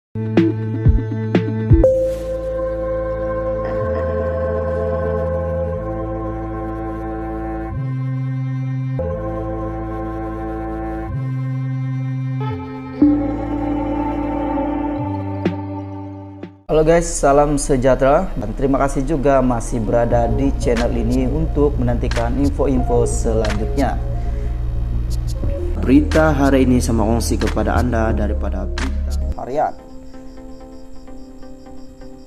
Halo guys, salam sejahtera dan terima kasih juga masih berada di channel ini untuk menantikan info-info selanjutnya. Berita hari ini sama kongsi kepada Anda daripada berita harian.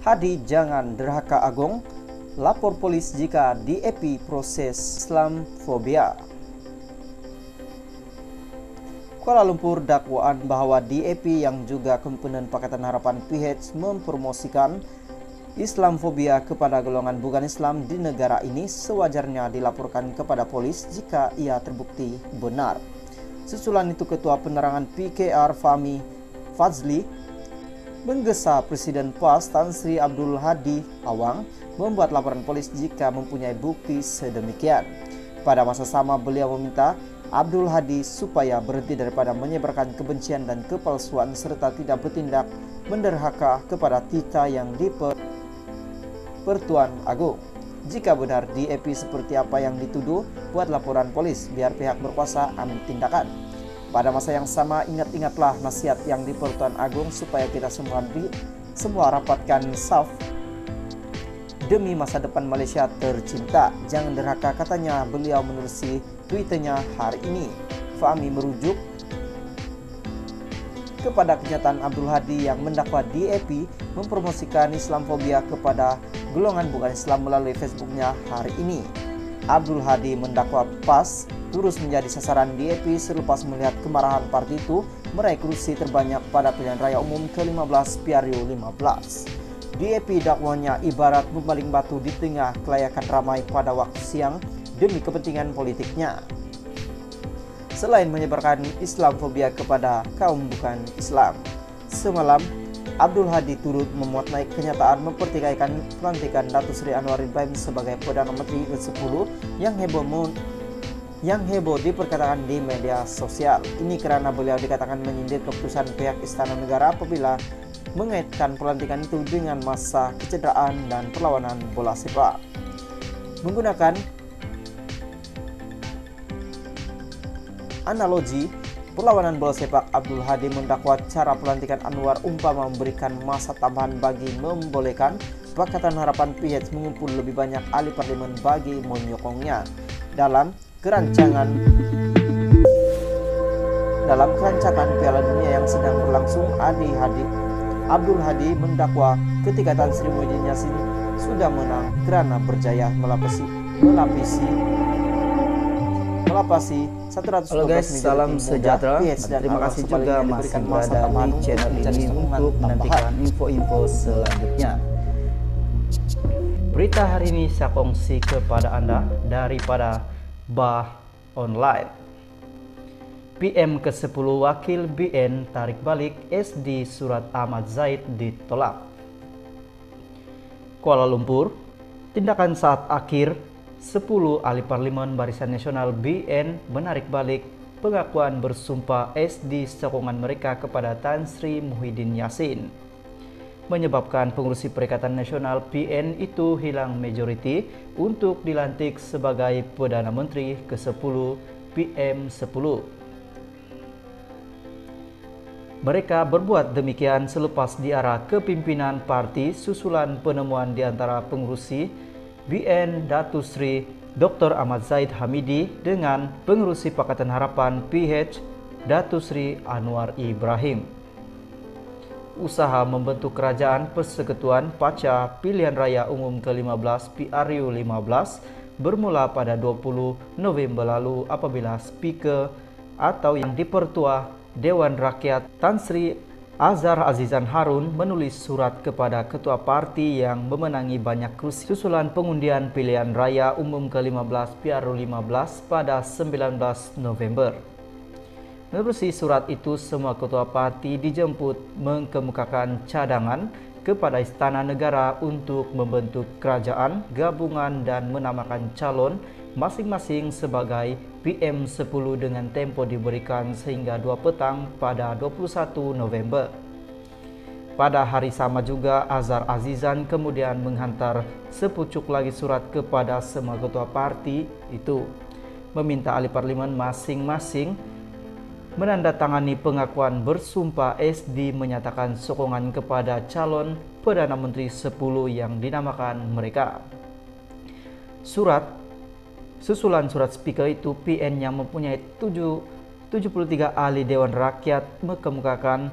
Hadi jangan derhaka Agung, lapor polis jika DAP proses Islamfobia. Kuala Lumpur, dakwaan bahwa DAP yang juga komponen Pakatan Harapan PH mempromosikan Islamfobia kepada golongan bukan Islam di negara ini sewajarnya dilaporkan kepada polis jika ia terbukti benar. Susulan itu Ketua Penerangan PKR Fahmi Fadzli menggesa Presiden PAS Tan Sri Abdul Hadi Awang membuat laporan polis jika mempunyai bukti sedemikian. Pada masa sama beliau meminta Abdul Hadi supaya berhenti daripada menyebarkan kebencian dan kepalsuan serta tidak bertindak menderhaka kepada Tita yang di Pertuan Agung. Jika benar DAP seperti apa yang dituduh, buat laporan polis biar pihak berkuasa ambil tindakan. Pada masa yang sama ingat-ingatlah nasihat yang di Pertuan Agung supaya kita semua rapatkan saf demi masa depan Malaysia tercinta. Jangan derhaka, katanya beliau menerusi Twitternya hari ini. Fahmi merujuk kepada kenyataan Abdul Hadi yang mendakwa DAP mempromosikan Islamfobia kepada golongan bukan Islam melalui Facebooknya hari ini. Abdul Hadi mendakwa PAS terus menjadi sasaran DAP selepas melihat kemarahan parti itu meraih kursi terbanyak pada pilihan raya umum ke-15 PRU 15. DAP dakwanya ibarat membaling batu di tengah kelayakan ramai pada waktu siang demi kepentingan politiknya. Selain menyebarkan Islamfobia kepada kaum bukan Islam, semalam Abdul Hadi turut memuat naik kenyataan mempertikaikan pelantikan Datuk Seri Anwar Ibrahim sebagai Perdana Menteri ke-10 yang heboh diperkatakan di media sosial. Ini karena beliau dikatakan menyindir keputusan pihak Istana Negara apabila mengaitkan pelantikan itu dengan masa kecederaan dan perlawanan bola sepak. Menggunakan analogi perlawanan bola sepak, Abdul Hadi mendakwa cara pelantikan Anwar umpama memberikan masa tambahan bagi membolehkan Pakatan Harapan PH mengumpul lebih banyak ahli parlemen bagi menyokongnya dalam kerancangan Piala Dunia yang sedang berlangsung. Abdul Hadi mendakwa ketika Tan Sri Muhyiddin Yassin sudah menang kerana berjaya melapasi 112 Halo guys, salam sejahtera dan terima kasih juga masih berada di channel ini untuk menantikan info-info selanjutnya. Berita hari ini saya kongsi kepada Anda daripada Bah Online. PM ke-10 Wakil BN tarik balik SD Surat Ahmad Zaid ditolak. Kuala Lumpur, tindakan saat akhir 10 ahli parlimen Barisan Nasional BN menarik balik pengakuan bersumpah SD sokongan mereka kepada Tan Sri Muhyiddin Yassin, menyebabkan pengurusi Perikatan Nasional BN itu hilang majoriti untuk dilantik sebagai Perdana Menteri ke-10 PM10. Mereka berbuat demikian selepas diarah kepimpinan parti susulan penemuan di antara pengurusi BN Datuk Sri Dr. Ahmad Zaid Hamidi dengan pengurusi Pakatan Harapan PH Datuk Sri Anwar Ibrahim. Usaha membentuk kerajaan persekutuan pasca pilihan raya umum ke-15 PRU 15 bermula pada 20 November lalu apabila Speaker atau yang dipertua Dewan Rakyat Tan Sri Azhar Azizan Harun menulis surat kepada ketua parti yang memenangi banyak kursi susulan pengundian pilihan raya umum ke-15 PRU 15 pada 19 November. Menerusi surat itu, semua ketua parti dijemput mengemukakan cadangan kepada Istana Negara untuk membentuk kerajaan gabungan dan menamakan calon masing-masing sebagai PM10 dengan tempo diberikan sehingga 2 petang pada 21 November. Pada hari sama juga, Azhar Azizan kemudian menghantar sepucuk lagi surat kepada semua ketua parti itu, meminta ahli parlemen masing-masing menandatangani pengakuan bersumpah SD menyatakan sokongan kepada calon Perdana Menteri 10 yang dinamakan mereka. Susulan surat speaker itu, PN yang mempunyai 73 ahli Dewan Rakyat mengemukakan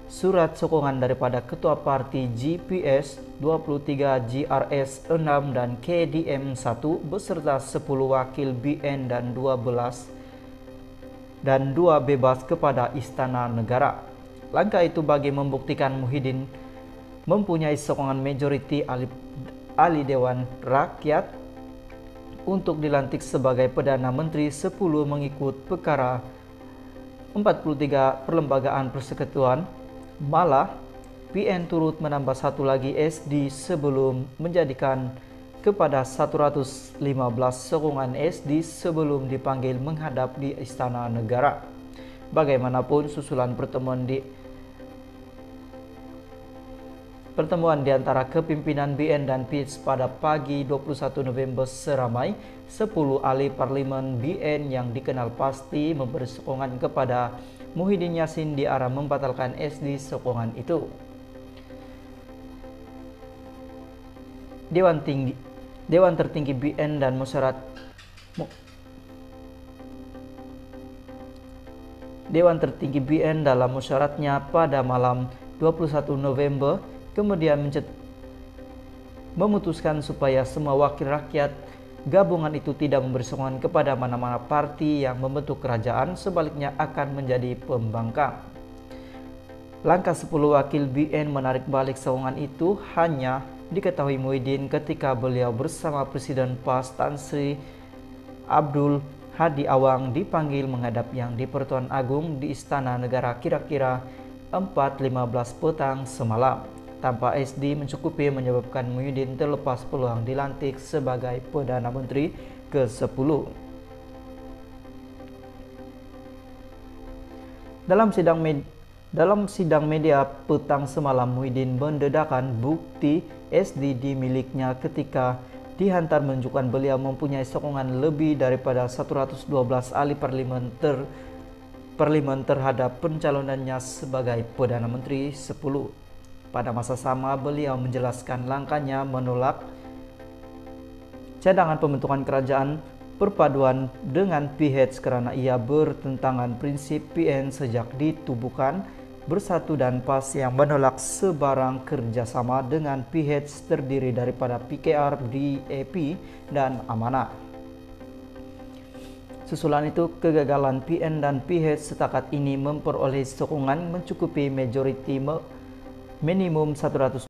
surat sokongan daripada Ketua Parti GPS 23, GRS 6 dan KDM 1 beserta 10 wakil BN dan 2 bebas kepada Istana Negara. Langkah itu bagi membuktikan Muhyiddin mempunyai sokongan majoriti ahli Dewan Rakyat untuk dilantik sebagai Perdana Menteri 10 mengikut perkara 43 Perlembagaan Persekutuan. Malah, PN turut menambah satu lagi SD sebelum menjadikan kepada 115 sokongan SD sebelum dipanggil menghadap di Istana Negara. Bagaimanapun, susulan pertemuan di antara kepimpinan BN dan PIS pada pagi 21 November seramai 10 ahli parlemen BN yang dikenal pasti memberi sokongan kepada Muhyiddin Yassin di arah membatalkan SD sokongan itu. Dewan Tertinggi BN dan Dewan Tertinggi BN dalam musyaratnya pada malam 21 November kemudian memutuskan supaya semua wakil rakyat gabungan itu tidak memberi sokongan kepada mana-mana parti yang membentuk kerajaan, sebaliknya akan menjadi pembangkang. Langkah 10 wakil BN menarik balik sokongan itu hanya diketahui Muhyiddin ketika beliau bersama Presiden PAS Tan Sri Abdul Hadi Awang dipanggil menghadap Yang di-Pertuan Agung di Istana Negara kira-kira 4.15 petang semalam. Tanpa SD mencukupi menyebabkan Muhyiddin terlepas peluang dilantik sebagai Perdana Menteri ke-10. Dalam sidang media petang semalam, Muhyiddin mendedahkan bukti SD miliknya ketika dihantar menunjukkan beliau mempunyai sokongan lebih daripada 112 ahli parlemen terhadap pencalonannya sebagai Perdana Menteri 10. Pada masa sama, beliau menjelaskan langkahnya menolak cadangan pembentukan kerajaan perpaduan dengan PH karena ia bertentangan prinsip PN sejak ditubuhkan bersatu dan PAS yang menolak sebarang kerjasama dengan PH terdiri daripada PKR, DAP, dan Amanah. Susulan itu, kegagalan PN dan PH setakat ini memperoleh sokongan mencukupi majoriti minimum 100